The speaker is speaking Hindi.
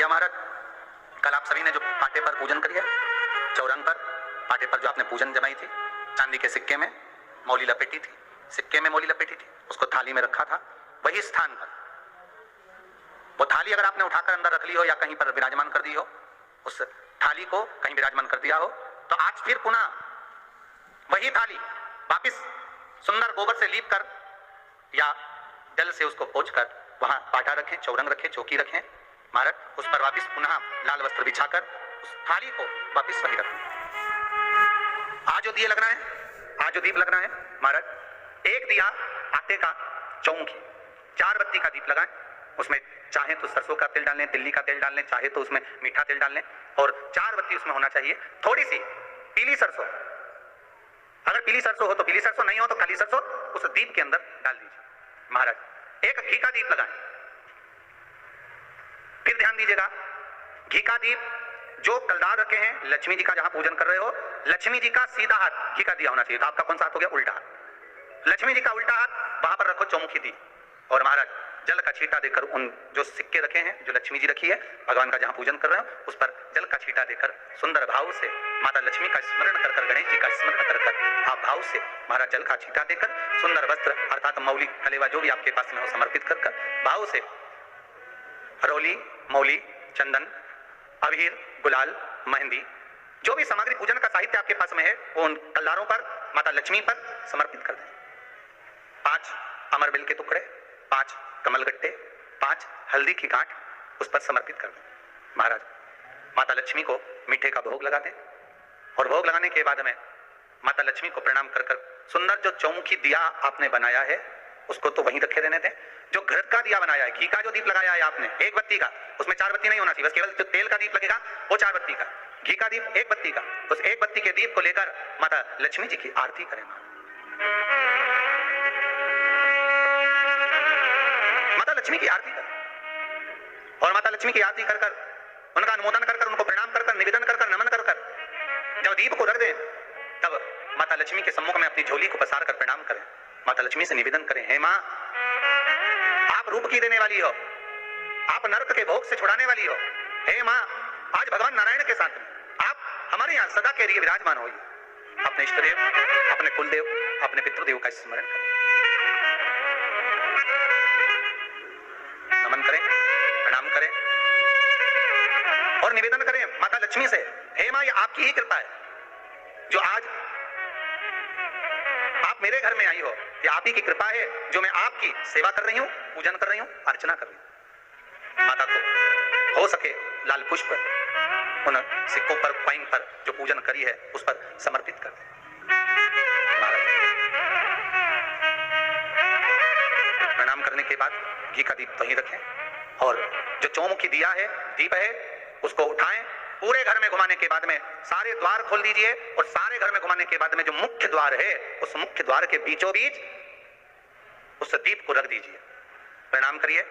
दिया महाराज। कल आप सभी ने जो पाटे पर पूजन करी है, चौरंग पर पाटे पर जो आपने पूजन जमाई थी, चांदी के सिक्के में मौली लपेटी थी, सिक्के में मौली लपेटी थी, उसको थाली में रखा था। वही स्थान पर वो थाली अगर आपने उठाकर अंदर रख ली हो या कहीं पर विराजमान कर दी हो, उस थाली को कहीं विराजमान कर दिया हो, तो आज फिर पुनः वही थाली वापिस सुंदर गोबर से लीप कर या जल से उसको पोंछ कर वहां पाटा रखें, चौरंग रखें, चौकी रखें महाराज, उस पर वापिस पुनः लाल वस्त्र बिछाकर उस थाली को वापिस वही रखें। आज जो दिए लगना है, आज जो दीप लगना है महाराज, एक दिया आटे का चौमुखी, 4 बत्ती का दीप लगाएं। उसमें चाहे तो सरसों का तेल डाल लें, तिल्ली का तेल डाल लें, चाहे तो उसमें मीठा तेल डाल लें, और 4 बत्ती उसमें होना चाहिए। थोड़ी सी पीली सरसों, अगर पीली सरसों हो तो पीली सरसों, नहीं हो तो काली सरसों उस दीप के अंदर डाल दीजिए महाराज। एक घी का दीप लगाएं। फिर ध्यान दीजिएगा, घी का दीप जो कलदार रखे हैं, लक्ष्मी जी का जहां पूजन कर रहे हो, लक्ष्मी जी का सीधा हाथ घी का दिया होना चाहिए। तो आपका कौन सा हाथ हो गया? उल्टा हाथ। लक्ष्मी जी का उल्टा हाथ, वहां पर रखो चौमुखी दी, और महाराज जल का छींटा देकर उन जो सिक्के रखे हैं, जो लक्ष्मी जी रखी है, भगवान का जहां पूजन कर रहे हो, उस पर जल का छींटा देकर सुंदर भाव से माता लक्ष्मी का स्मरण कर कर, गणेश जी का स्मरण कर कर आप भाव से महाराज जल का छींटा देकर सुंदर वस्त्र अर्थात मौली कलेवा जो भी आपके पास में हो समर्पित कर कर भाव से हरोली, मौली, चंदन, अबीर, गुलाल, मेहंदी, जो भी सामग्री पूजन का साहित्य आपके पास में है, वो उन कलदारों पर, माता लक्ष्मी पर समर्पित कर दें। 5 अमरबेल के टुकड़े, 5 कमलगट्टे, 5 हल्दी की गांठ उस पर समर्पित कर दें महाराज। माता लक्ष्मी को मीठे का भोग लगा दें, और भोग लगाने के बाद में माता लक्ष्मी को प्रणाम कर कर सुंदर जो चौमुखी दिया आपने बनाया है उसको तो वहीं रखे रहने दें। जो घृत का दिया बनाया है, घी का जो दीप लगाया है आपने 1 बत्ती का, उसमें 4 बत्ती नहीं होना चाहिए, बस केवल जो तेल का दीप लगेगा वो 4 बत्ती का, घी का दीप 1 बत्ती का, उस 1 बत्ती के दीप को लेकर माता लक्ष्मी जी की आरती करें। माता लक्ष्मी की आरती कर, और माता लक्ष्मी की आरती कर कर उनका अनुमोदन कर कर, उनको प्रणाम कर कर, निवेदन कर कर, नमन कर कर जब दीप को रख दें, तब माता लक्ष्मी के सम्मुख में अपनी झोली को पसार कर प्रणाम करें। माता लक्ष्मी से निवेदन करें, हे मां, आप रूप की देने वाली हो, आप नरक के भोग से छुड़ाने वाली हो। हे मां, आज भगवान नारायण के साथ में आप हमारे यहाँ सदा के लिए विराजमान होइए। अपने इष्ट देव, अपने कुलदेव, अपने पितृदेव का स्मरण करें, नमन करें, प्रणाम करें और निवेदन करें माता लक्ष्मी से, हे मां, ये आपकी ही कृपा है जो आज आप मेरे घर में आई हो, ये आप ही की कृपा है जो मैं आपकी सेवा कर रही हूं, पूजन कर रही हूं, अर्चना कर रही हूं। माता को हो सके लाल पुष्प उन सिक्कों पर, कॉइन पर जो पूजन करी है उस पर समर्पित कर दें। प्रणाम करने के बाद घी का दीप वहीं रखें, और जो चौमुखी दिया है, दीप है, उसको उठाएं, पूरे घर में घुमाने के बाद में सारे द्वार खोल दीजिए, और सारे घर में घुमाने के बाद में जो मुख्य द्वार है, उस मुख्य द्वार के बीचों बीच उस दीप को रख दीजिए। प्रणाम करिए।